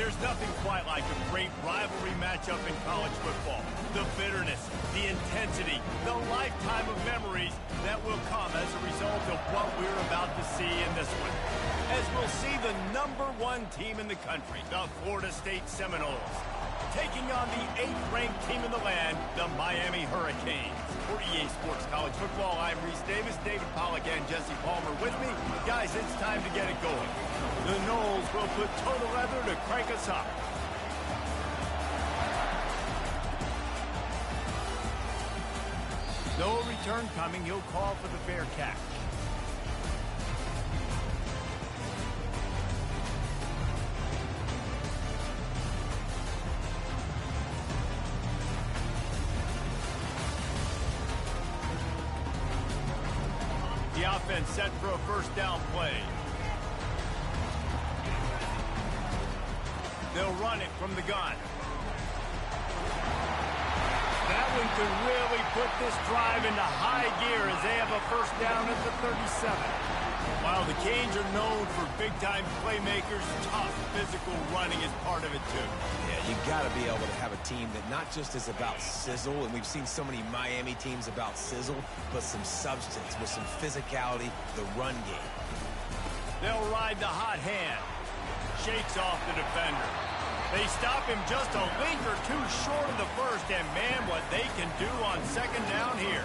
There's nothing quite like a great rivalry matchup in college football. The bitterness, the intensity, the lifetime of memories that will come as a result of what we're about to see in this one. As we'll see the #1 team in the country, the Florida State Seminoles, taking on the 8th-ranked team in the land, the Miami Hurricanes. For EA Sports College Football, I'm Reese Davis, David Pollack, and Jesse Palmer with me. Guys, it's time to get it going. The Noles will put total leather to crank us up. No return coming. He'll call for the fair catch. The offense set for a first down play. They'll run it from the gun. That one could really put this drive into high gear as they have a first down at the 37. While the Canes are known for big-time playmakers, tough physical running is part of it too. Yeah, you got to be able to have a team that not just is about sizzle, and we've seen so many Miami teams about sizzle, but some substance with some physicality, the run game. They'll ride the hot hand. Shakes off the defender. They stop him just a link or two short of the first, and man, what they can do on second down here.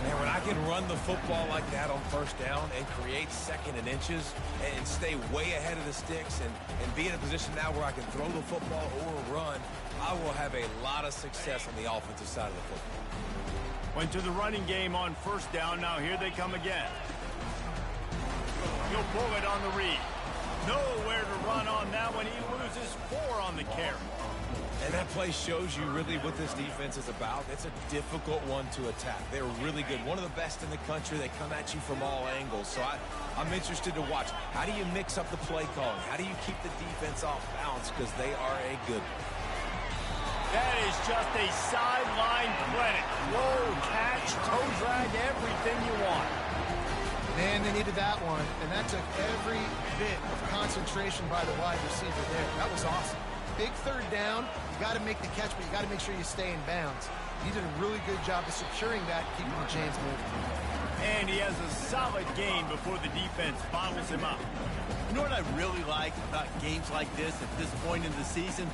Man, when I can run the football like that on first down and create second and inches and stay way ahead of the sticks and be in a position now where I can throw the football or run, I will have a lot of success on the offensive side of the football. Went to the running game on first down. Now here they come again. He'll pull it on the read. Nowhere to run on that one. He loses 4 on the carry. And that play shows you really what this defense is about. It's a difficult one to attack. They're really good. One of the best in the country. They come at you from all angles. So I'm interested to watch. How do you mix up the play calling? How do you keep the defense off balance? Because they are a good one. That is just a sideline clinic. Roll, catch, toe drag, everything you want. Man, they needed that one, and that took every bit of concentration by the wide receiver there. That was awesome. Big third down. You got to make the catch, but you got to make sure you stay in bounds. He did a really good job of securing that, keeping the chains moving. And he has a solid gain before the defense bottles him up. You know what I really like about games like this at this point in the season?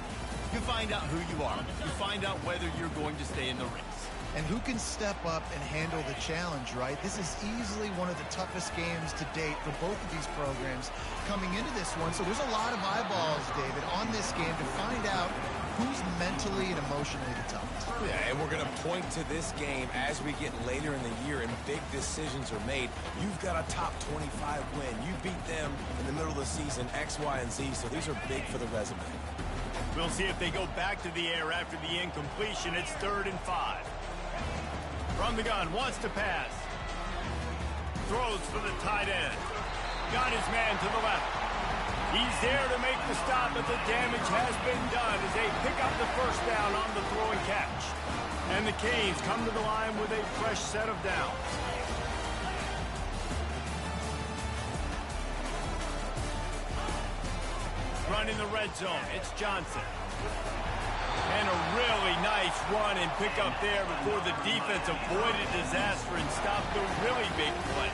You find out who you are. You find out whether you're going to stay in the race. And who can step up and handle the challenge, right? This is easily one of the toughest games to date for both of these programs coming into this one. So there's a lot of eyeballs, David, on this game to find out who's mentally and emotionally the toughest. Yeah, and we're going to point to this game as we get later in the year and big decisions are made. You've got a top 25 win. You beat them in the middle of the season, X, Y, and Z. So these are big for the resume. We'll see if they go back to the air after the incompletion. It's 3rd and 5. From the gun, wants to pass. Throws for the tight end. Got his man to the left. He's there to make the stop, but the damage has been done as they pick up the first down on the throw and catch. And the Canes come to the line with a fresh set of downs. Run in the red zone. It's Johnson. And a really nice run and pick up there before the defense avoided disaster and stopped the really big play.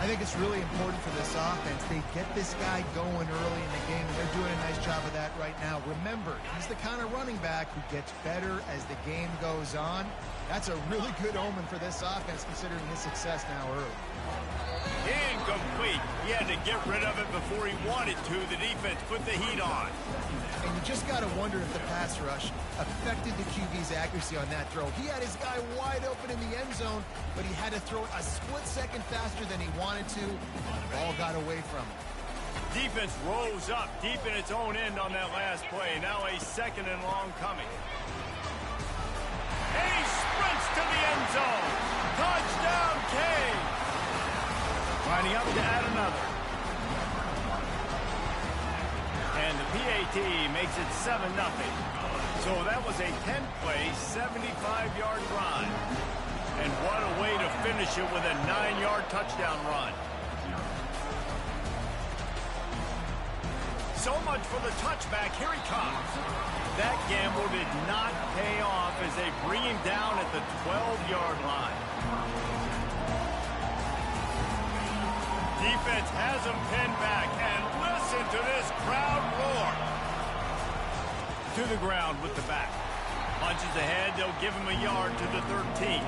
I think it's really important for this offense. They get this guy going early in the game, and they're doing a nice job of that right now. Remember, he's the kind of running back who gets better as the game goes on. That's a really good omen for this offense, considering his success now early. Incomplete. He had to get rid of it before he wanted to. The defense put the heat on. And you just got to wonder if the pass rush affected the QB's accuracy on that throw. He had his guy wide open in the end zone, but he had to throw it a split second faster than he wanted to. The ball got away from him. Defense rose up deep in its own end on that last play. Now a 2nd and long coming. And he sprints to the end zone. Touchdown, Canes. Lining up to add another. And the PAT makes it 7-0. So that was a 10-play, 75-yard drive. And what a way to finish it with a 9-yard touchdown run. So much for the touchback. Here he comes. That gamble did not pay off as they bring him down at the 12-yard line. Defense has him pinned back, and listen to this crowd roar. To the ground with the back. Punches ahead, they'll give him a yard to the 13.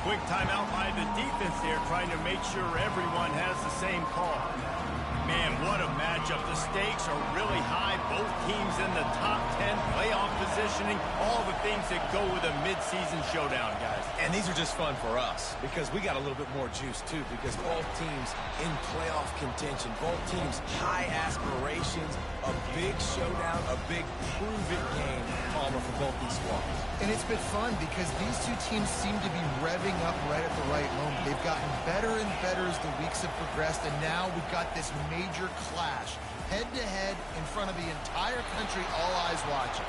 Quick timeout by the defense there, trying to make sure everyone has the same call. Man, what a matchup. The stakes are really high. Both teams in the top 10, playoff positioning, all the things that go with a midseason showdown, guys. And these are just fun for us because we got a little bit more juice, too, because both teams in playoff contention, both teams high aspirations, a big showdown, a big prove-it game, Palmer, for both these squads. And it's been fun because these two teams seem to be revving up right at the right moment. They've gotten better and better as the weeks have progressed, and now we've got this major clash, head-to-head in front of the entire country, all eyes watching.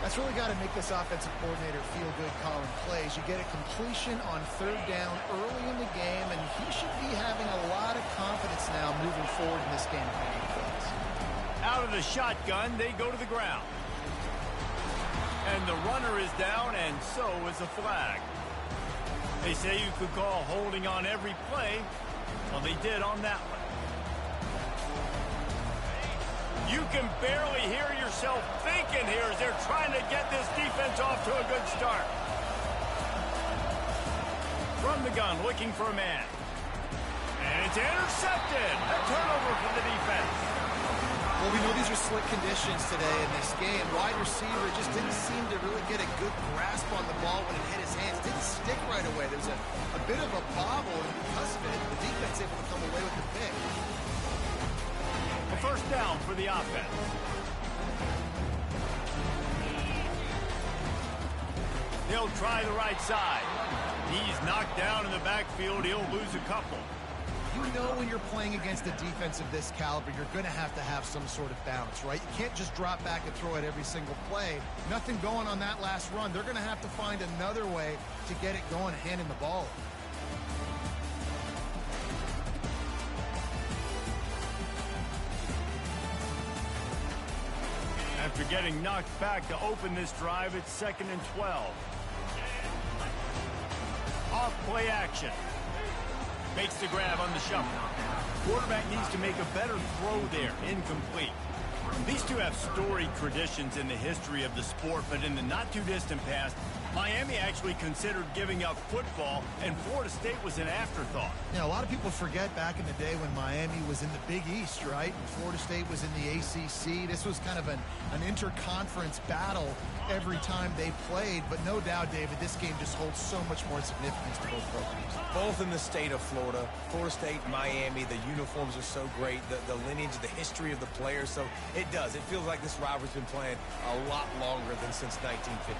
That's really got to make this offensive coordinator feel good calling plays. You get a completion on third down early in the game, and he should be having a lot of confidence now moving forward in this game. Out of the shotgun, they go to the ground. And the runner is down, and so is the flag. They say you could call holding on every play. Well, they did on that one. You can barely hear yourself thinking here as they're trying to get this defense off to a good start. From the gun, looking for a man. And it's intercepted. A turnover for the defense. Well, we know these are slick conditions today in this game. Wide receiver just didn't seem to really get a good grasp on the ball when it hit his hands. Didn't stick right away. There was a bit of a bobble, and because of it, the defense able to come away with the pick. A first down for the offense. He'll try the right side. He's knocked down in the backfield. He'll lose a couple. You know when you're playing against a defense of this caliber, you're going to have some sort of balance, right? You can't just drop back and throw it every single play. Nothing going on that last run. They're going to have to find another way to get it going, handing the ball. After getting knocked back to open this drive, it's 2nd and 12. Off play action. Makes the grab on the shuffle. Quarterback needs to make a better throw there. Incomplete. These two have storied traditions in the history of the sport, but in the not-too-distant past, Miami actually considered giving up football, and Florida State was an afterthought. You know, a lot of people forget back in the day when Miami was in the Big East, right? And Florida State was in the ACC. This was kind of an inter-conference battle every time they played. But no doubt, David, this game just holds so much more significance to both programs. Both in the state of Florida. Florida State, Miami, the uniforms are so great. The lineage, the history of the players. So it does. It feels like this rivalry's been playing a lot longer than since 1950.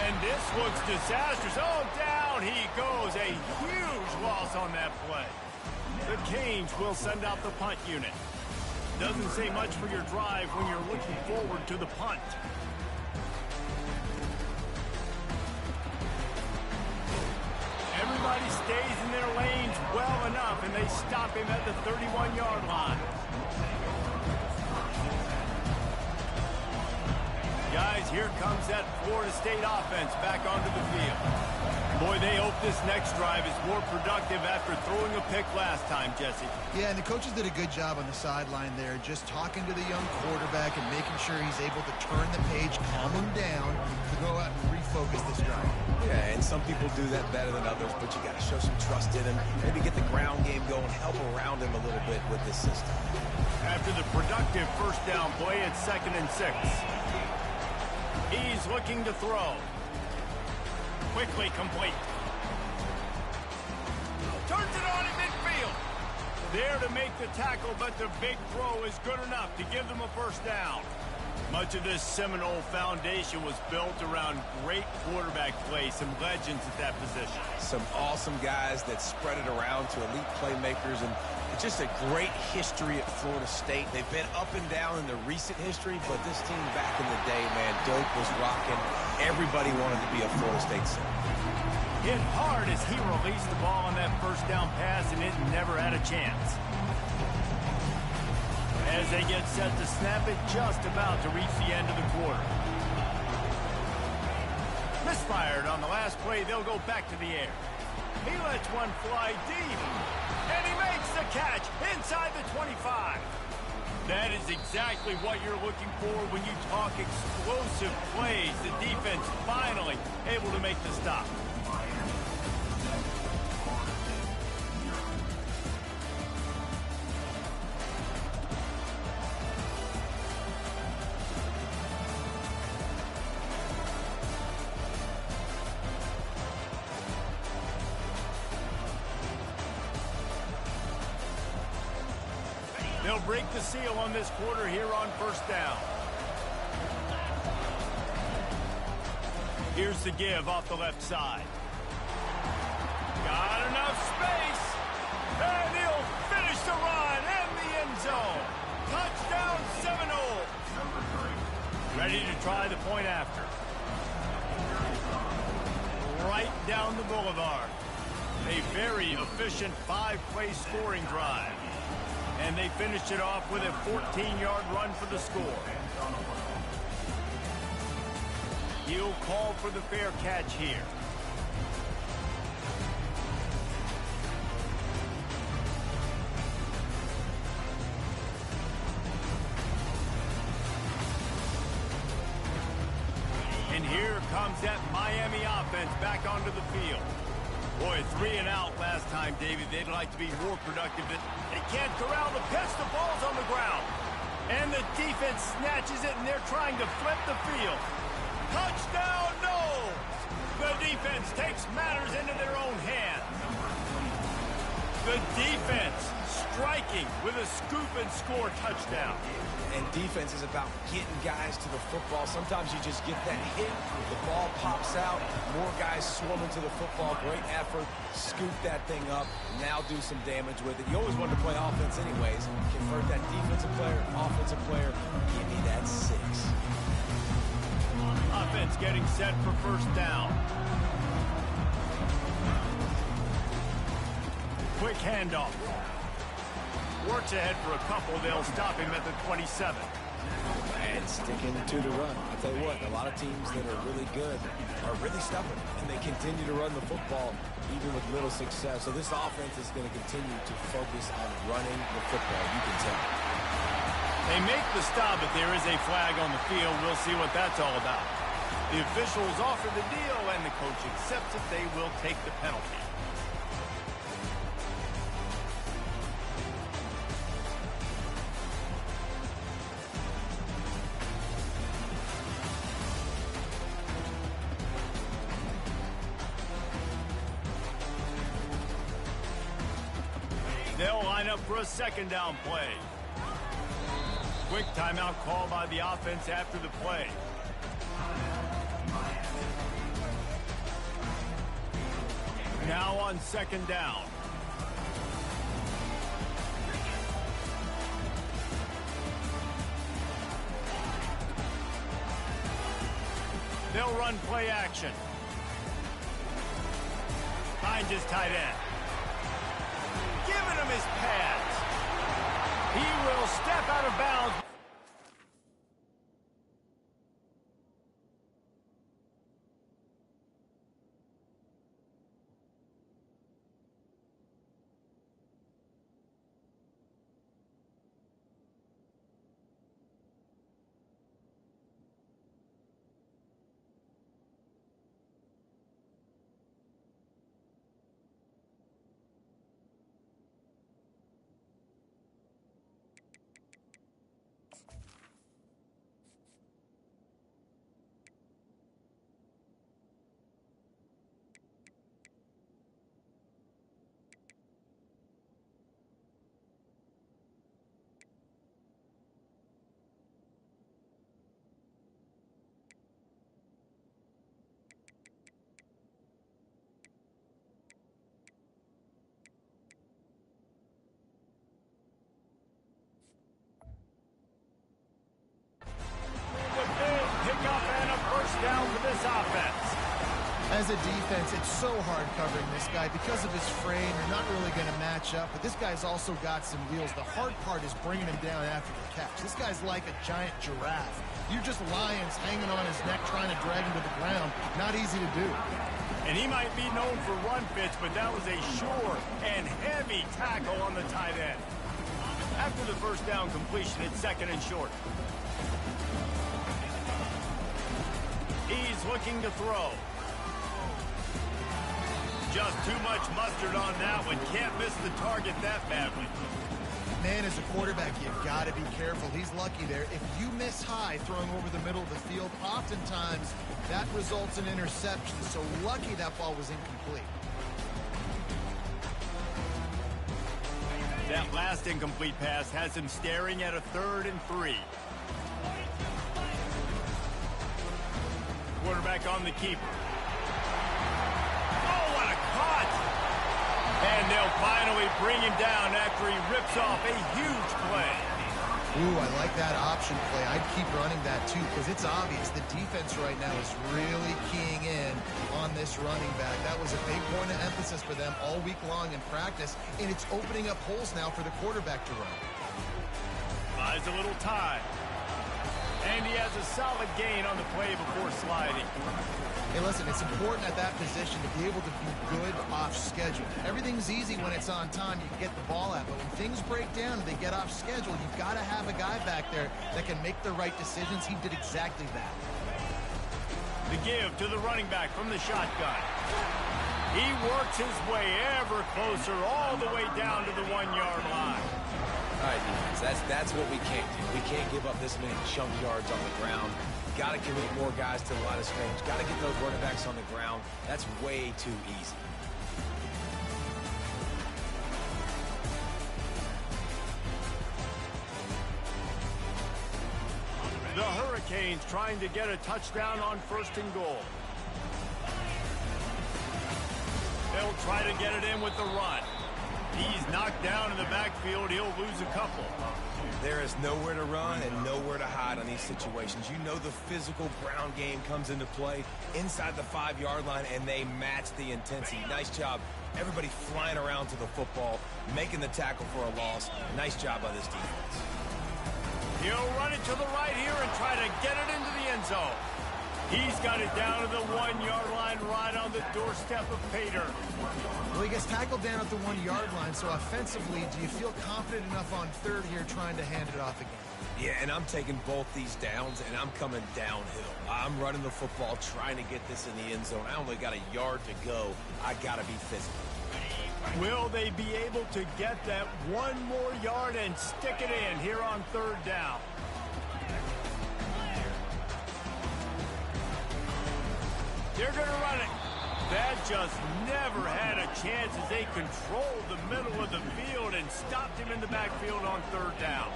And this looks disastrous. Oh, down he goes. A huge loss on that play. The Canes will send out the punt unit. Doesn't say much for your drive when you're looking forward to the punt. Everybody stays in their lanes well enough, and they stop him at the 31-yard line. Guys, here comes that Florida State offense back onto the field. Boy, they hope this next drive is more productive after throwing a pick last time, Jesse. Yeah, and the coaches did a good job on the sideline there, just talking to the young quarterback and making sure he's able to turn the page, calm him down, to go out and refocus this drive. Yeah, and some people do that better than others, but you got to show some trust in him, maybe get the ground game going, help around him a little bit with this system. After the productive first down play, it's 2nd and 6. He's looking to throw. Quickly complete. Turns it on in midfield. There to make the tackle, but the big throw is good enough to give them a first down. Much of this Seminole foundation was built around great quarterback play, some legends at that position. Some awesome guys that spread it around to elite playmakers, and it's just a great history at Florida State. They've been up and down in the recent history, but this team back in the day, man, Doak was rocking. Everybody wanted to be a Florida State center. Hit hard as he released the ball on that first down pass, and it never had a chance. As they get set to snap it, just about to reach the end of the quarter. Misfired on the last play, they'll go back to the air. He lets one fly deep, and he makes the catch inside the 25. That is exactly what you're looking for when you talk explosive plays. The defense finally able to make the stop. They'll break the seal on this quarter here on first down. Here's the give off the left side. Got enough space. And he'll finish the run in the end zone. Touchdown, 7-0. Ready to try the point after. Right down the boulevard. A very efficient 5-play scoring drive. And they finished it off with a 14-yard run for the score. He'll call for the fair catch here. And here comes that Miami offense back onto the field. Boy, 3 and out last time, David. They'd like to be more productive. They can't corral the pitch. The ball's on the ground. And the defense snatches it, and they're trying to flip the field. Touchdown, no! The defense takes matters into their own hands. The defense striking with a scoop and score touchdown. And defense is about getting guys to the football. Sometimes you just get that hit, the ball pops out, more guys swarming to the football. Great effort, scoop that thing up, now do some damage with it. You always wanted to play offense anyways. Convert that defensive player, offensive player, give me that 6. Offense getting set for first down. Quick handoff. Works ahead for a couple. They'll stop him at the 27. And sticking to the run. I'll tell you what, a lot of teams that are really good are really stubborn, and they continue to run the football even with little success. So this offense is going to continue to focus on running the football. You can tell. They make the stop, but there is a flag on the field. We'll see what that's all about. The officials offer the deal, and the coach accepts it. They will take the penalty. They'll line up for a second down play. Quick timeout call by the offense after the play. Now on second down. They'll run play action. Finds his tight end. Giving him his pads. He will step out of bounds. As a defense, it's so hard covering this guy. Because of his frame, you're not really going to match up. But this guy's also got some wheels. The hard part is bringing him down after the catch. This guy's like a giant giraffe. You're just lions hanging on his neck trying to drag him to the ground. Not easy to do. And he might be known for run fits, but that was a sure and heavy tackle on the tight end. After the first down completion, it's 2nd and short. He's looking to throw. Just too much mustard on that one. Can't miss the target that badly. Man, as a quarterback, you've got to be careful. He's lucky there. If you miss high throwing over the middle of the field, oftentimes that results in interception. So lucky that ball was incomplete. That last incomplete pass has him staring at a 3rd and 3. Quarterback on the keeper. Oh, what a cut! And they'll finally bring him down after he rips off a huge play. Ooh, I like that option play. I'd keep running that too because it's obvious the defense right now is really keying in on this running back. That was a big point of emphasis for them all week long in practice, and it's opening up holes now for the quarterback to run. Buys a little time. And he has a solid gain on the play before sliding. Hey, listen, it's important at that position to be able to be good off schedule. Everything's easy when it's on time. You can get the ball out. But when things break down and they get off schedule, you've got to have a guy back there that can make the right decisions. He did exactly that. The give to the running back from the shotgun. He works his way ever closer all the way down to the 1-yard line. All right, defense, that's what we can't do. We can't give up this many chunk yards on the ground. Got to commit more guys to the line of scrimmage. Got to get those running backs on the ground. That's way too easy. The Hurricanes trying to get a touchdown on 1st and goal. They'll try to get it in with the run. He's knocked down in the backfield. He'll lose a couple. There is nowhere to run and nowhere to hide on these situations. You know the physical ground game comes into play inside the 5-yard line, and they match the intensity. Nice job. Everybody flying around to the football, making the tackle for a loss. Nice job by this defense. He'll run it to the right here and try to get it into the end zone. He's got it down to the 1-yard line right on the doorstep of Pater. Well, he gets tackled down at the 1-yard line, so offensively, do you feel confident enough on 3rd here trying to hand it off again? Yeah, and I'm taking both these downs, and I'm coming downhill. I'm running the football, trying to get this in the end zone. I only got a yard to go. I got to be physical. Will they be able to get that 1 more yard and stick it in here on 3rd down? They're going to run it. That just never had a chance as they controlled the middle of the field and stopped him in the backfield on 3rd down.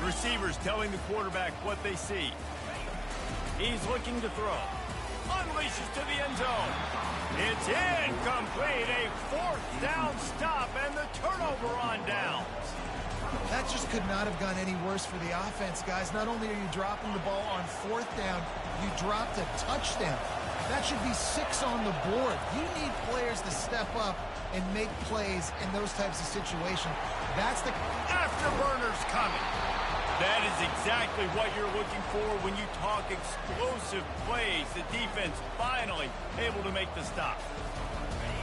Receivers telling the quarterback what they see. He's looking to throw. Unleashes to the end zone. It's incomplete. A 4th down stop and the turnover on downs. That just could not have gone any worse for the offense, guys. Not only are you dropping the ball on 4th down, you dropped a touchdown. That should be 6 on the board. You need players to step up and make plays in those types of situations. That's the afterburners coming. That is exactly what you're looking for when you talk explosive plays. The defense finally able to make the stop.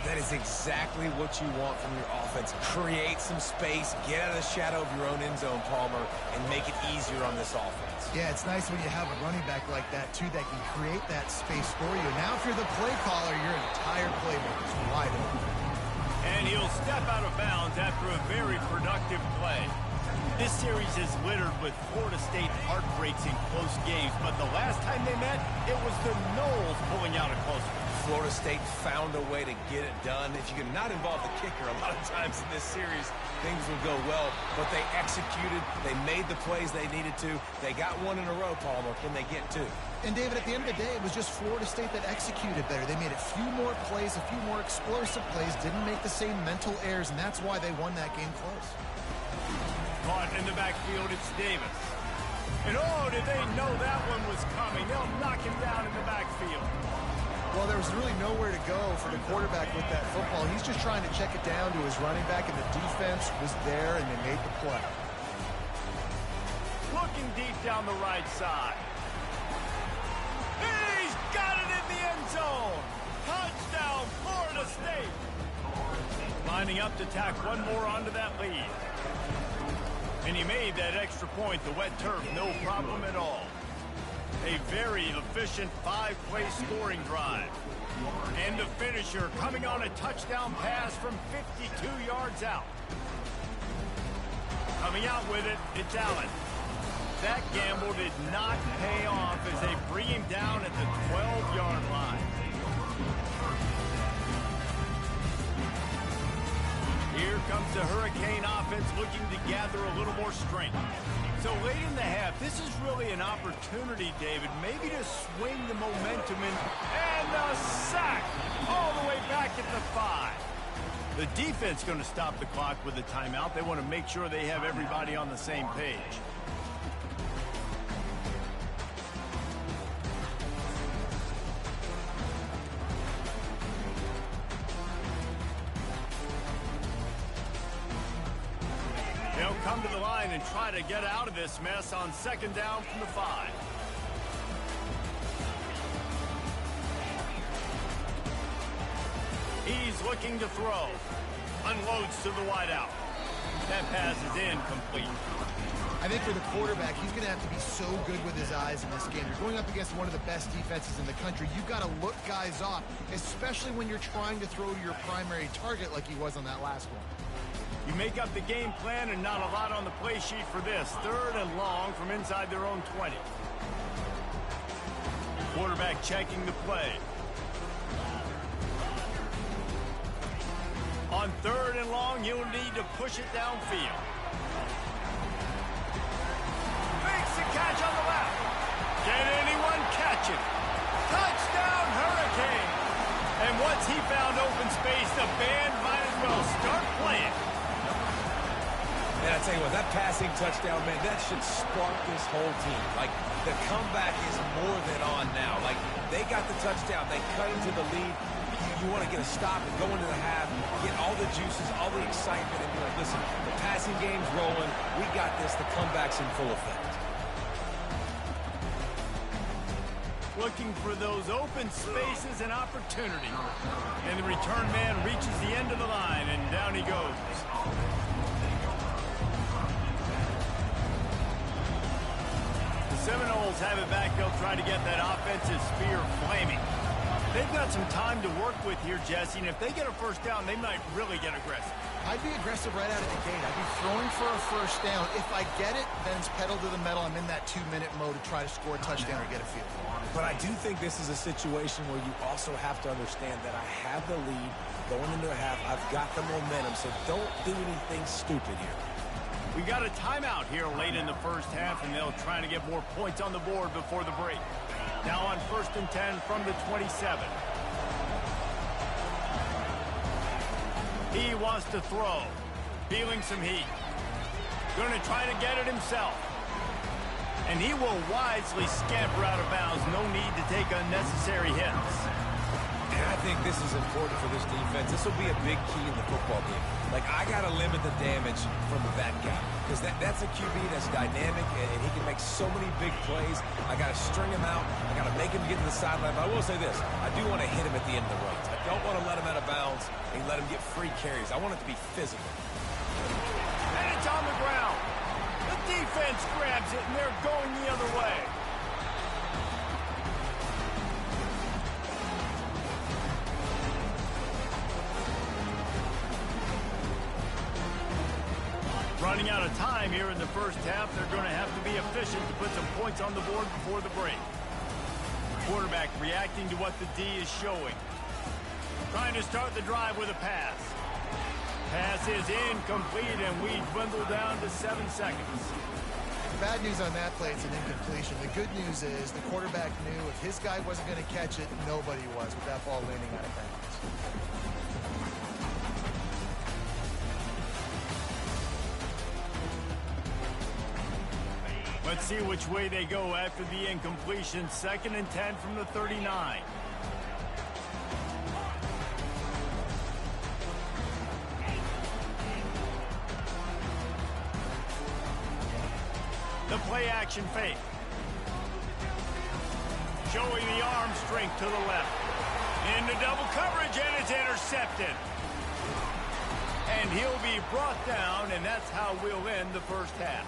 That is exactly what you want from your offense. Create some space, get out of the shadow of your own end zone, Palmer, and make it easier on this offense. Yeah, it's nice when you have a running back like that, too, that can create that space for you. Now, if you're the play caller, your entire playbook is wide open. And he'll step out of bounds after a very productive play. This series is littered with Florida State heartbreaks in close games, but the last time they met, it was the Noles pulling out a close one. Florida State found a way to get it done. If you can not involve the kicker a lot of times in this series, things will go well. But they executed. They made the plays they needed to. They got 1 in a row, Palmer. Can they get 2? And, David, at the end of the day, it was just Florida State that executed better. They made a few more plays, a few more explosive plays, didn't make the same mental errors, and that's why they won that game close. Caught in the backfield, it's Davis. And oh, did they know that one was coming. They'll knock him down in the backfield. Well, there was really nowhere to go for the quarterback with that football. He's just trying to check it down to his running back, and the defense was there, and they made the play. Looking deep down the right side. He's got it in the end zone. Touchdown, Florida State. Lining up to tack one more onto that lead. And he made that extra point, the wet turf, no problem at all. A very efficient 5-play scoring drive. And the finisher coming on a touchdown pass from 52 yards out. Coming out with it, it's Allen. That gamble did not pay off as they bring him down at the 12-yard line. Here comes the Hurricane offense looking to gather a little more strength. So late in the half, this is really an opportunity, David, maybe to swing the momentum and a sack all the way back at the 5. The defense going to stop the clock with a timeout. They want to make sure they have everybody on the same page. They'll come to the line and try to get out of this mess on second down from the 5. He's looking to throw. Unloads to the wideout. That pass is incomplete. I think for the quarterback, he's going to have to be so good with his eyes in this game. You're going up against one of the best defenses in the country. You've got to look guys off, especially when you're trying to throw to your primary target like he was on that last one. You make up the game plan and not a lot on the play sheet for this. 3rd and long from inside their own 20. Quarterback checking the play. On 3rd and long, you'll need to push it downfield. Makes the catch on the left. Can anyone catch it? Touchdown, Hurricane! And once he found open space, the band might as well start playing. And I tell you what, that passing touchdown, man, that should spark this whole team. Like, the comeback is more than on now. Like, they got the touchdown. They cut into the lead. You want to get a stop and go into the half, get all the juices, all the excitement, and be like, listen, the passing game's rolling. We got this. The comeback's in full effect. Looking for those open spaces and opportunity. And the return man reaches the end of the line, and down he goes. Seminoles have it back. They'll try to get that offensive spear flaming. They've got some time to work with here, Jesse, and if they get a first down, they might really get aggressive. I'd be aggressive right out of the gate. I'd be throwing for a first down. If I get it, then it's pedal to the metal. I'm in that 2-minute mode to try to score a touchdown or get a field goal. But I do think this is a situation where you also have to understand that I have the lead going into a half. I've got the momentum, so don't do anything stupid here. We got a timeout here late in the first half, and they'll try to get more points on the board before the break. Now on 1st and 10 from the 27. He wants to throw. Feeling some heat. Going to try to get it himself. And he will wisely scamper out of bounds. No need to take unnecessary hits. And I think this is important for this defense. This will be a big key in the football game. Like, I got to limit the damage from that guy. Because that's a QB that's dynamic, and he can make so many big plays. I got to string him out. I got to make him get to the sideline. But I will say this. I do want to hit him at the end of the range. I don't want to let him out of bounds and let him get free carries. I want it to be physical. And it's on the ground. The defense grabs it, and they're going the other way. Running out of time here in the first half. They're going to have to be efficient to put some points on the board before the break. Quarterback reacting to what the D is showing. Trying to start the drive with a pass. Pass is incomplete, and we dwindle down to 7 seconds. Bad news on that play, it's an incompletion. The good news is the quarterback knew if his guy wasn't going to catch it, nobody was with that ball landing out of bounds. Let's see which way they go after the incompletion. 2nd and 10 from the 39. The play action fake. Showing the arm strength to the left. Into double coverage, and it's intercepted. And he'll be brought down, and that's how we'll end the first half.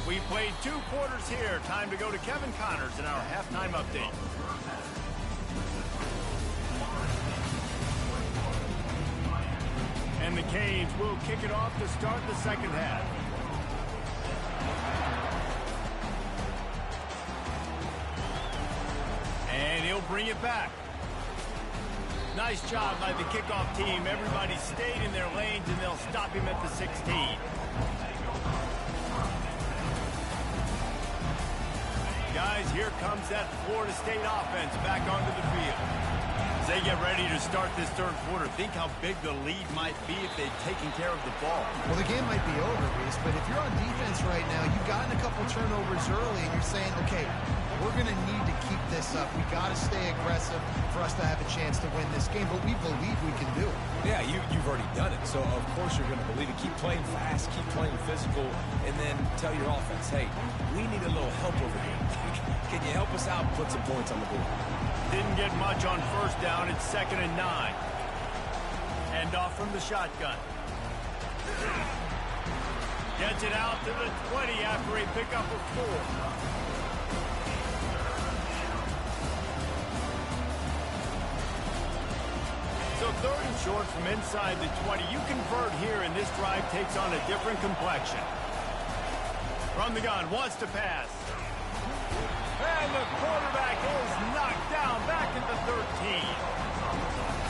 We played 2 quarters here. Time to go to Kevin Connors in our halftime update. And the Canes will kick it off to start the second half. And he'll bring it back. Nice job by the kickoff team. Everybody stayed in their lanes, and they'll stop him at the 16. Guys, here comes that Florida State offense back onto the field. As they get ready to start this third quarter, think how big the lead might be if they'd taken care of the ball. Well, the game might be over, Reese, but if you're on defense right now, you've gotten a couple turnovers early, and you're saying, okay, we're going to need to keep this up. We got to stay aggressive for us to have a chance to win this game, but we believe we can do it. Yeah, you've already done it, so of course you're going to believe it. Keep playing fast, keep playing physical, and then tell your offense, hey, we need a little help over here. Can you help us out and put some points on the board? Didn't get much on first down. It's 2nd and 9. Hand off from the shotgun. Gets it out to the 20 after a pickup of 4. So 3rd and short from inside the 20. You convert here, and this drive takes on a different complexion. From the gun, wants to pass. And the quarterback is knocked down back at the 13.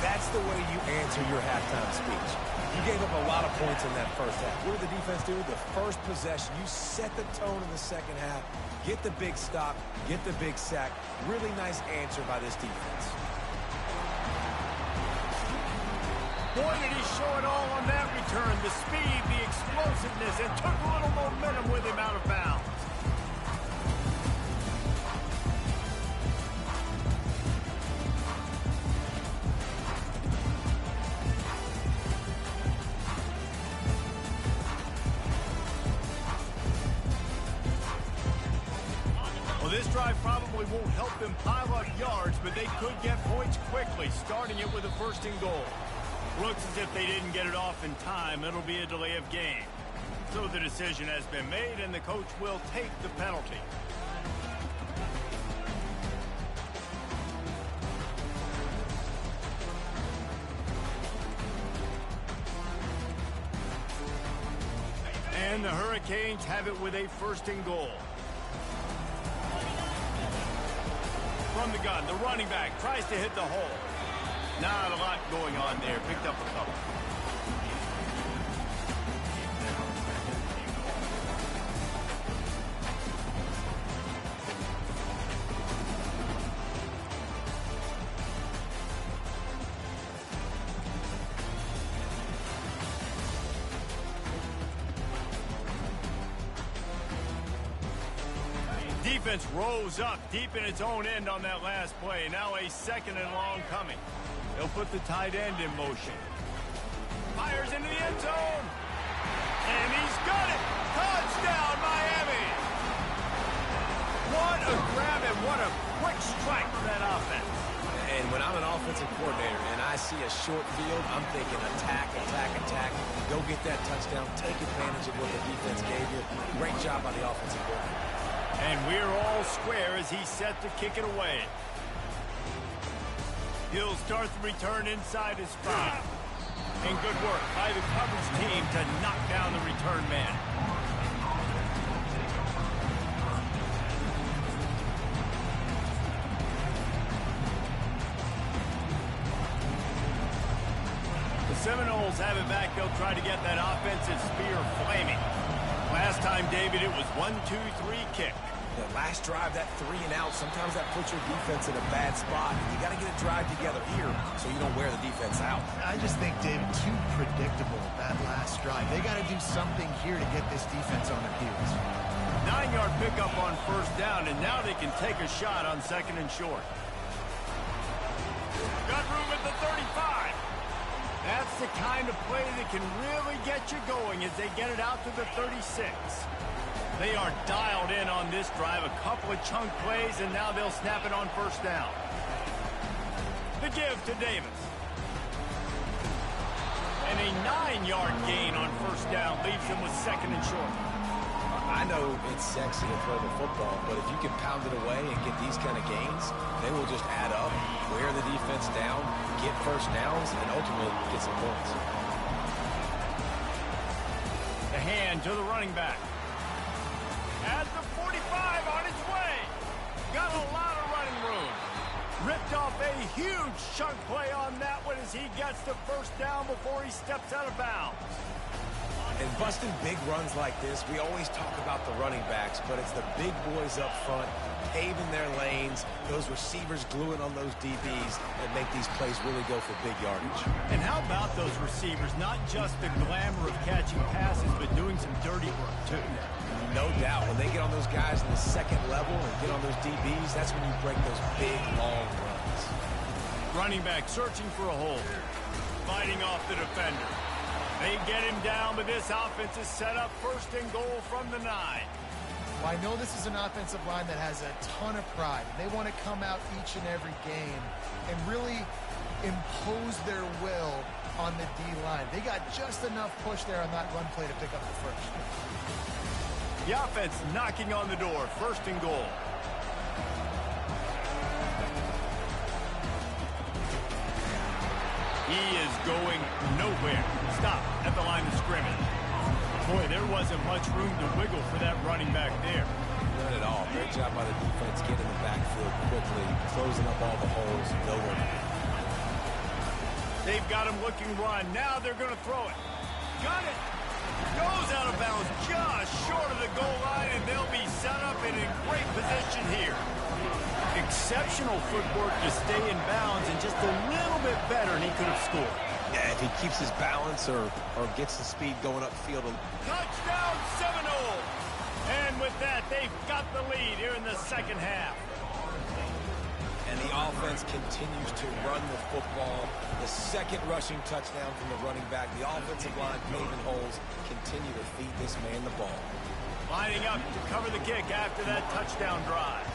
That's the way you answer your halftime speech. You gave up a lot of points in that first half. What did the defense do? The first possession, you set the tone in the second half. Get the big stop, get the big sack. Really nice answer by this defense. Boy, did he show it all on that return. The speed, the explosiveness, and took a little momentum with him out of bounds. Well, this drive probably won't help them pile up yards, but they could get points quickly, starting it with a 1st and goal. Looks as if they didn't get it off in time. It'll be a delay of game. So the decision has been made, and the coach will take the penalty. And the Hurricanes have it with a 1st and goal. From the gun, the running back tries to hit the hole. Not a lot going on there. Picked up a couple. Defense rose up deep in its own end on that last play. Now a 2nd and long coming. They'll put the tight end in motion. Fires into the end zone. And he's got it. Touchdown, Miami. What a grab and what a quick strike from that offense. And when I'm an offensive coordinator and I see a short field, I'm thinking attack, attack, attack. Go get that touchdown. Take advantage of what the defense gave you. Great job by the offensive coordinator. And we're all square as he's set to kick it away. He'll start the return inside his 5. And good work by the coverage team to knock down the return man. The Seminoles have it back. They'll try to get that offensive spear flaming. Last time, David, it was 1-2-3 kick. The last drive, that 3 and out, sometimes that puts your defense in a bad spot. You got to get a drive together here so you don't wear the defense out. I just think, David, too predictable, that last drive. They got to do something here to get this defense on their heels. 9-yard pickup on first down, and now they can take a shot on second and short. Got room at the 35. That's the kind of play that can really get you going as they get it out to the 36. They are dialed in on this drive, a couple of chunk plays, and now they'll snap it on first down. The give to Davis. And a 9-yard gain on first down leaves them with second and short. I know it's sexy to throw the football, but if you can pound it away and get these kind of gains, they will just add up, wear the defense down, get first downs, and ultimately get some points. The hand to the running back. At the 45 on its way. Got a lot of running room. Ripped off a huge chunk play on that one as he gets the first down before he steps out of bounds. And busting big runs like this, we always talk about the running backs, but it's the big boys up front, paving their lanes, those receivers gluing on those DBs that make these plays really go for big yardage. And how about those receivers? Not just the glamour of catching passes, but doing some dirty work, too. No doubt. When they get on those guys in the second level and get on those DBs, that's when you break those big, long runs. Running back searching for a hole. Fighting off the defender. They get him down, but this offense is set up first and goal from the 9. Well, I know this is an offensive line that has a ton of pride. They want to come out each and every game and really impose their will on the D-line. They got just enough push there on that run play to pick up the first. The offense knocking on the door, first and goal. He is going nowhere. Stop at the line of scrimmage. Boy, there wasn't much room to wiggle for that running back there. None at all. Great job by the defense getting in the backfield quickly, closing up all the holes, nowhere. They've got him looking run. Now they're going to throw it. Got it. Goes out of bounds just short of the goal line, and they'll be set up in a great position here. Exceptional footwork to stay in bounds, and just a little bit better, and he could have scored. Yeah, if he keeps his balance or gets the speed going upfield. Touchdown Seminole! And with that, they've got the lead here in the second half. And the offense continues to run the football. The second rushing touchdown from the running back. The offensive line paving holes. Continue to feed this man the ball. Lining up to cover the kick after that touchdown drive.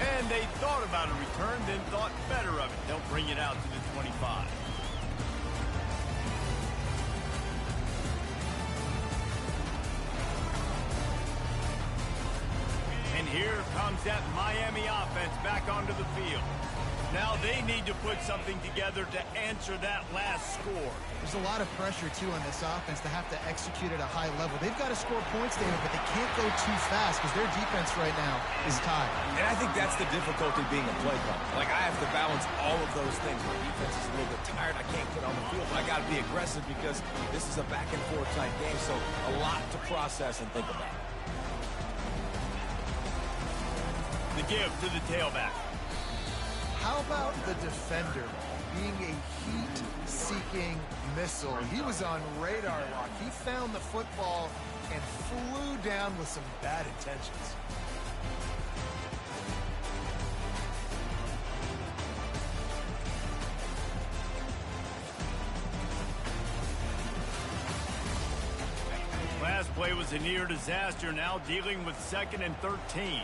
And they thought about a return, then thought better of it. They'll bring it out to the 25. And here comes that Miami offense back onto the field. Now they need to put something together to answer that last score. There's a lot of pressure, too, on this offense to have to execute at a high level. They've got to score points, David, but they can't go too fast because their defense right now is tired. And I think that's the difficulty being a play caller. Like, I have to balance all of those things. My defense is a little bit tired. I can't get on the field. I got to be aggressive because this is a back-and-forth type game, so a lot to process and think about. The give to the tailback. How about the defender being a heat-seeking missile? He was on radar lock. He found the football and flew down with some bad intentions. Last play was a near disaster, now dealing with 2nd and 13.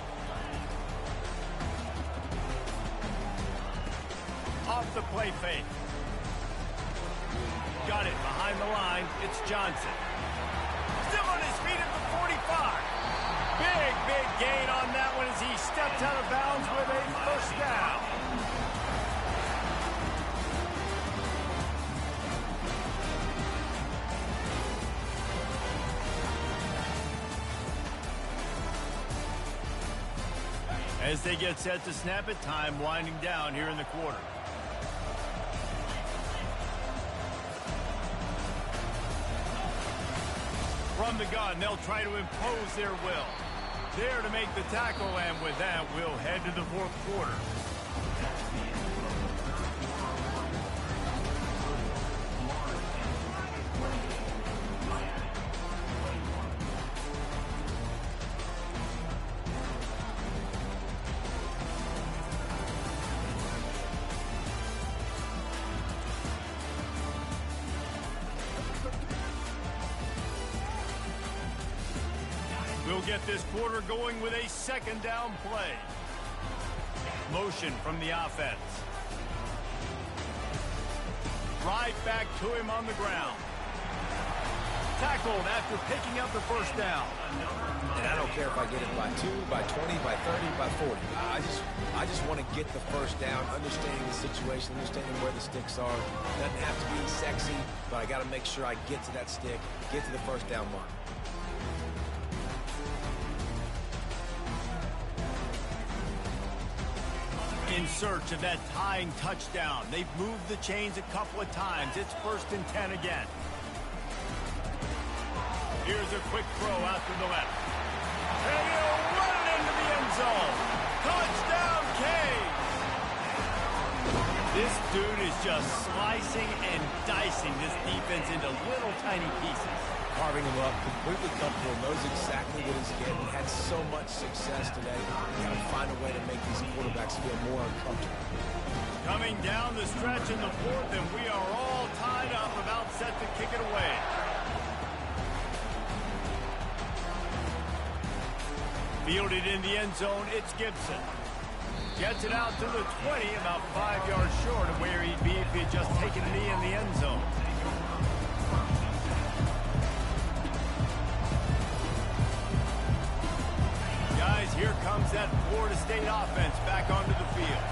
Off the play fake. Got it behind the line. It's Johnson. Still on his feet at the 45. Big gain on that one as he stepped out of bounds with a first down. As they get set to snap it, time winding down here in the quarter. From the gun, they'll try to impose their will. There to make the tackle, and with that, we'll head to the fourth quarter. We'll get this quarter going with a second down play. Motion from the offense. Right back to him on the ground. Tackled after picking up the first down. And I don't care if I get it by 2, by 20, by 30, by 40. I just want to get the first down, understanding the situation, understanding where the sticks are. Doesn't have to be sexy, but I got to make sure I get to that stick, get to the first down mark. In search of that tying touchdown. They've moved the chains a couple of times. It's 1st and 10 again. Here's a quick throw out to the left. And he'll run it into the end zone. Touchdown, Cade! This dude is just slicing and dicing this defense into little tiny pieces. Carving him up, completely comfortable, knows exactly what he's getting, had so much success today. You got to find a way to make these quarterbacks feel more uncomfortable. Coming down the stretch in the fourth, and we are all tied up, about set to kick it away. Fielded in the end zone, it's Gibson. Gets it out to the 20, about 5 yards short of where he'd be if he had just taken a knee in the end zone. Guys, here comes that Florida State offense back onto the field.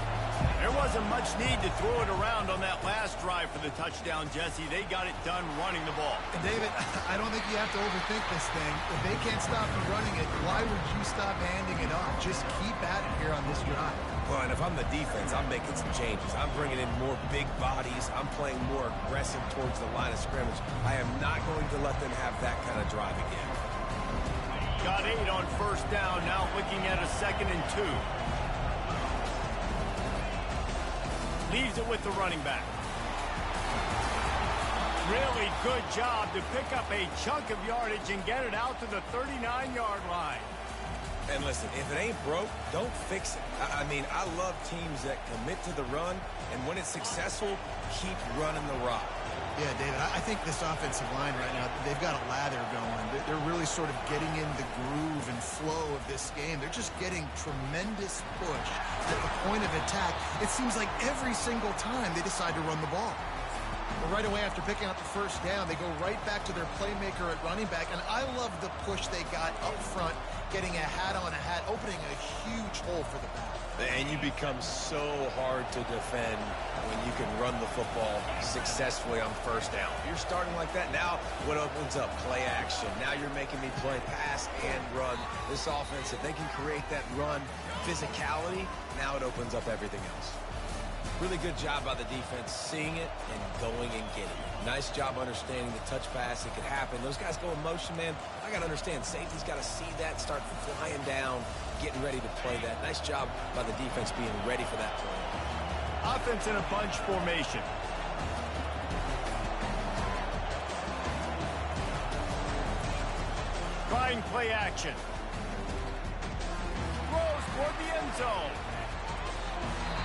There wasn't much need to throw it around on that last drive for the touchdown, Jesse. They got it done running the ball. And David, I don't think you have to overthink this thing. If they can't stop you running it, why would you stop handing it off? Just keep at it here on this drive. Well, and if I'm the defense, I'm making some changes. I'm bringing in more big bodies. I'm playing more aggressive towards the line of scrimmage. I am not going to let them have that kind of drive again. Got 8 on first down, now looking at a 2nd and 2. Leaves it with the running back. Really good job to pick up a chunk of yardage and get it out to the 39-yard line. And listen, if it ain't broke, don't fix it. I mean, I love teams that commit to the run, and when it's successful, keep running the rock. Yeah, David, I think this offensive line right now, they've got a lather going. They're really sort of getting in the groove and flow of this game. They're just getting tremendous push at the point of attack. It seems like every single time they decide to run the ball. But right away after picking up the first down, they go right back to their playmaker at running back. And I love the push they got up front, getting a hat on a hat, opening a huge hole for the back. And you become so hard to defend when you can run the football successfully on first down. If you're starting like that, now what opens up? Play action. Now you're making me play pass and run. This offense, if they can create that run physicality, now it opens up everything else. Really good job by the defense seeing it and going and getting it. Nice job understanding the touch pass. It could happen. Those guys go in motion, man. I got to understand. Safety's got to see that, start flying down, getting ready to play that. Nice job by the defense being ready for that play. Offense in a bunch formation. Trying play action. Throws toward the end zone.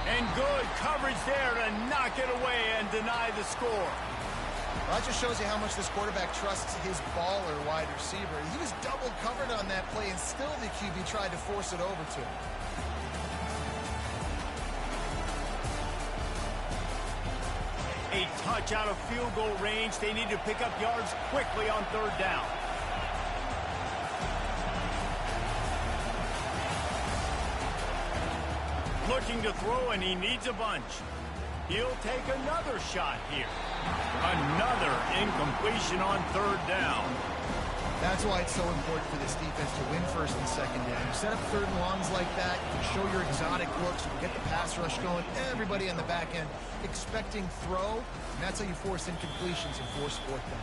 And good coverage there to knock it away and deny the score. Well, that just shows you how much this quarterback trusts his baller wide receiver. He was double covered on that play, and still the QB tried to force it over to him. A touch out of field goal range. They need to pick up yards quickly on third down. Looking to throw, and he needs a bunch. He'll take another shot here. Another incompletion on third down. That's why it's so important for this defense to win first and second down. You set up third and longs like that, you can show your exotic looks, you can get the pass rush going, everybody on the back end expecting throw, and that's how you force incompletions and force fourth down.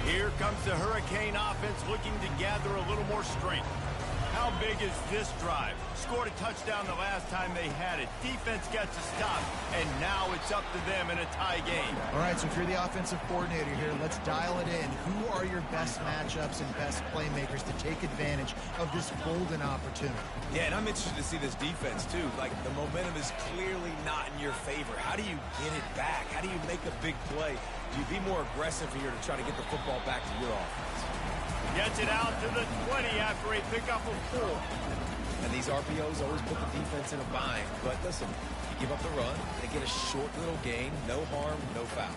Here comes the Hurricane offense looking to gather a little more strength. How big is this drive? Scored a touchdown the last time they had it. Defense gets a stop, and now it's up to them in a tie game. All right, so if you're the offensive coordinator here, let's dial it in. Who are your best matchups and best playmakers to take advantage of this golden opportunity? Yeah, and I'm interested to see this defense, too. Like, the momentum is clearly not in your favor. How do you get it back? How do you make a big play? Do you be more aggressive here to try to get the football back to your offense? Gets it out to the 20 after a pickup of 4. And these RPOs always put the defense in a bind. But listen, you give up the run, they get a short little gain, no harm, no foul.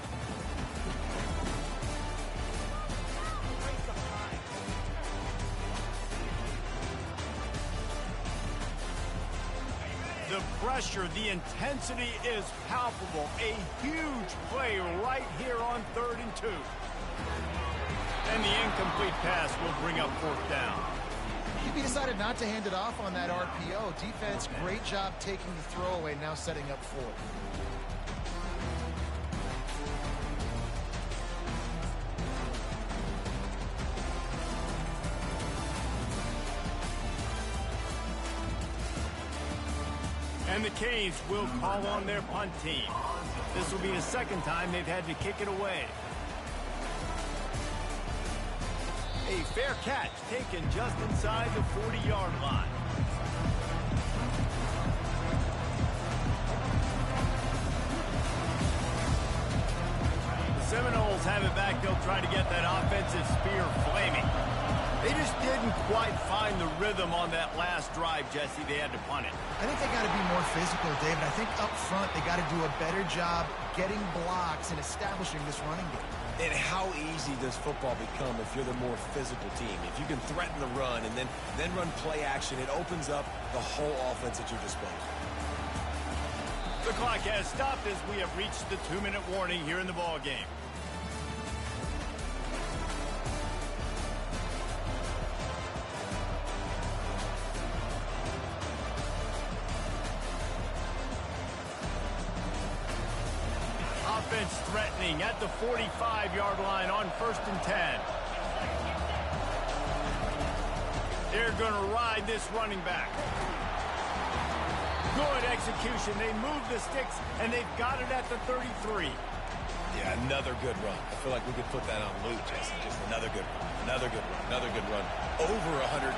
The pressure, the intensity is palpable. A huge play right here on 3rd and 2. And the incomplete pass will bring up 4th down. QB decided not to hand it off on that RPO. Defense, great job taking the throwaway, now setting up 4th. And the Canes will call on their punt team. This will be the second time they've had to kick it away. A fair catch taken just inside the 40-yard line. The Seminoles have it back. They'll try to get that offensive spear flaming. They just didn't quite find the rhythm on that last drive, Jesse. They had to punt it. I think they got to be more physical, David. I think up front they got to do a better job getting blocks and establishing this running game. And how easy does football become if you're the more physical team? If you can threaten the run and then run play action, it opens up the whole offense at your disposal. The clock has stopped as we have reached the 2-minute warning here in the ball game. Offense threatening at the 45-yard line on 1st and 10. They're going to ride this running back. Good execution. They move the sticks, and they've got it at the 33. Yeah, another good run. I feel like we could put that on loop, Jesse. Just another good run, another good run, another good run. Over 150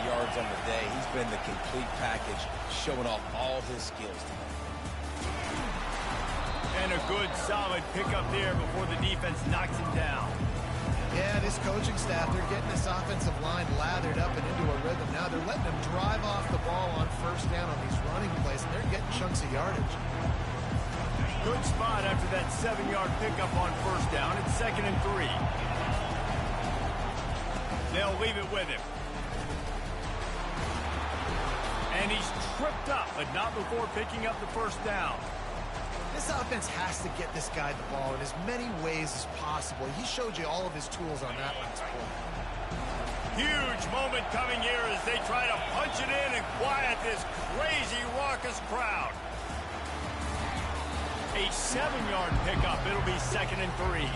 yards on the day. He's been the complete package, showing off all his skills tonight. And a good, solid pickup there before the defense knocks him down. Yeah, this coaching staff, they're getting this offensive line lathered up and into a rhythm. Now they're letting them drive off the ball on 1st down on these running plays, and they're getting chunks of yardage. Good spot after that 7-yard pickup on 1st down. It's 2nd and 3. They'll leave it with him. And he's tripped up, but not before picking up the 1st down. This offense has to get this guy the ball in as many ways as possible. He showed you all of his tools on that last play. Huge moment coming here as they try to punch it in and quiet this crazy, raucous crowd. A 7-yard pickup. It'll be 2nd and 3.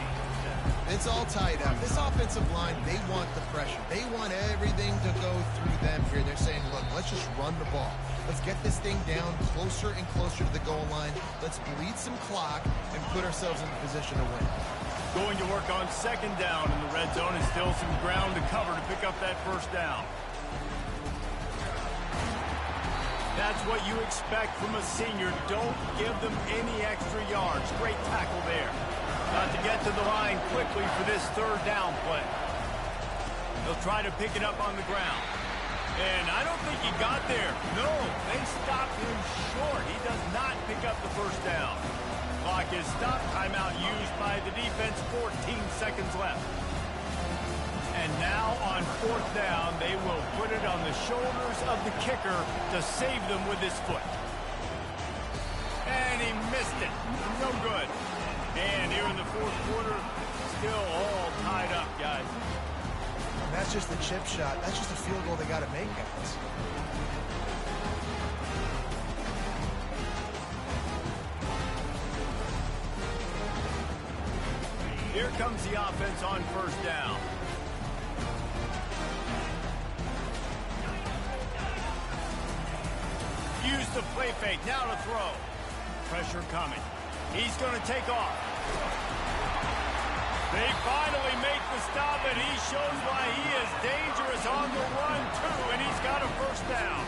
It's all tied up. This offensive line, they want the pressure. They want everything to go through them here. They're saying, look, let's just run the ball. Let's get this thing down closer and closer to the goal line. Let's bleed some clock and put ourselves in a position to win. Going to work on 2nd down in the red zone, and still some ground to cover to pick up that 1st down. That's what you expect from a senior. Don't give them any extra yards. Great tackle there. Got to get to the line quickly for this 3rd down play. They'll try to pick it up on the ground. And I don't think he got there. No, they stopped him short. He does not pick up the 1st down. Clock is stopped. Timeout used by the defense. 14 seconds left. And now on 4th down, they will put it on the shoulders of the kicker to save them with his foot. And he missed it. No good. And here in the 4th quarter, still all tied up, guys. And that's just the chip shot. That's just a field goal they got to make, guys. Here comes the offense on first down. Use the play fake. Now to throw. Pressure coming. He's going to take off. They finally make the stop, and he shows why he is dangerous on the run, too, and he's got a first down.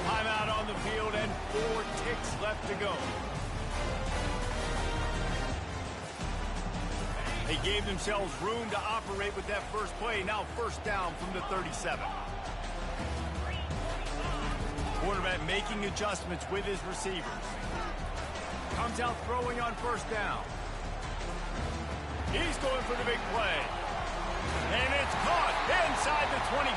Timeout on the field, and 4 ticks left to go. They gave themselves room to operate with that first play. Now first down from the 37. Quarterback making adjustments with his receivers. Comes out throwing on first down. He's going for the big play. And it's caught inside the 25.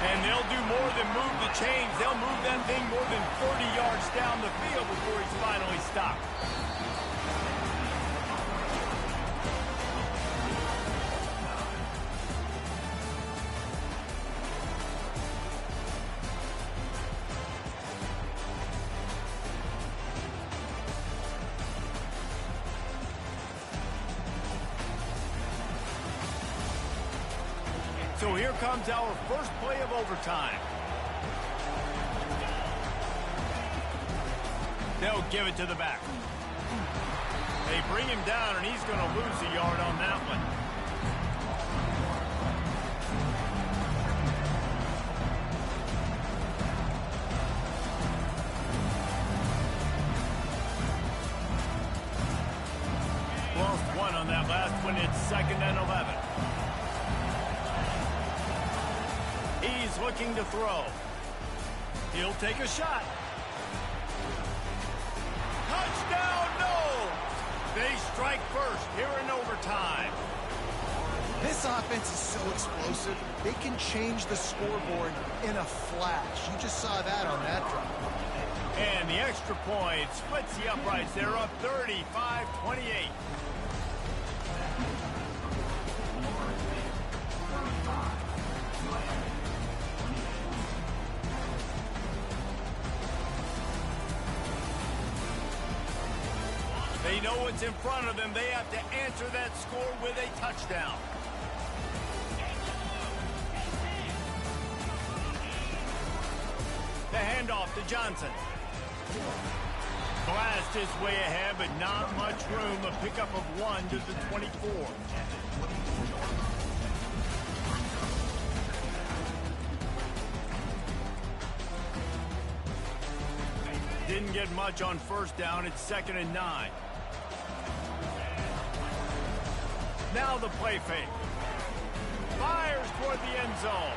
And they'll do more than move the chains. They'll move that thing more than 30 yards down the field before he's finally stopped. So here comes our first play of overtime. They'll give it to the back. They bring him down, and he's going to lose a yard on that one. Lost 1 on that last one. It's 2nd and 11. He's looking to throw. He'll take a shot. Touchdown, no! They strike first here in overtime. This offense is so explosive, they can change the scoreboard in a flash. You just saw that on that drive. And the extra point splits the uprights. They're up 35-28. They know what's in front of them. They have to answer that score with a touchdown. The handoff to Johnson. Blast his way ahead, but not much room. A pickup of 1 to the 24. Didn't get much on first down. It's 2nd and 9. Now the play fake. Fires toward the end zone.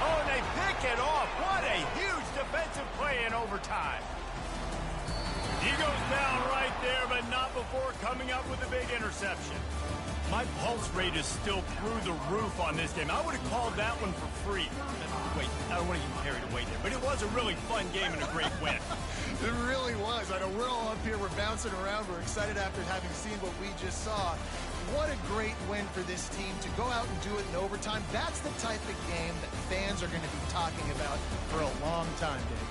Oh, and they pick it off. What a huge defensive play in overtime. He goes down right there, but not before coming up with a big interception. My pulse rate is still through the roof on this game. I would have called that one for free. Wait, I don't want to get carried away there, but it was a really fun game and a great win. It really was. I know we're all up here, we're bouncing around, we're excited after having seen what we just saw. What a great win for this team to go out and do it in overtime. That's the type of game that fans are going to be talking about for a long time, Dave.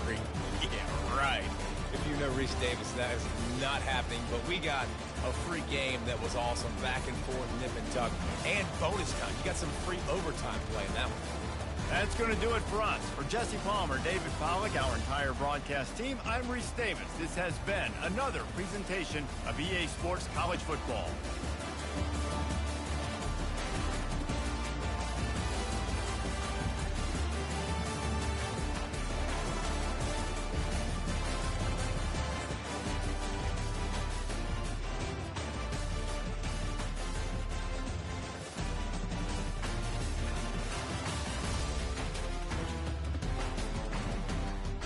Great. Yeah, right. If you know Reese Davis, that is not happening, but we got a free game that was awesome, back and forth, nip and tuck, and bonus time. You got some free overtime play in that one. That's going to do it for us. For Jesse Palmer, David Pollack, our entire broadcast team, I'm Reese Davis. This has been another presentation of EA Sports College Football.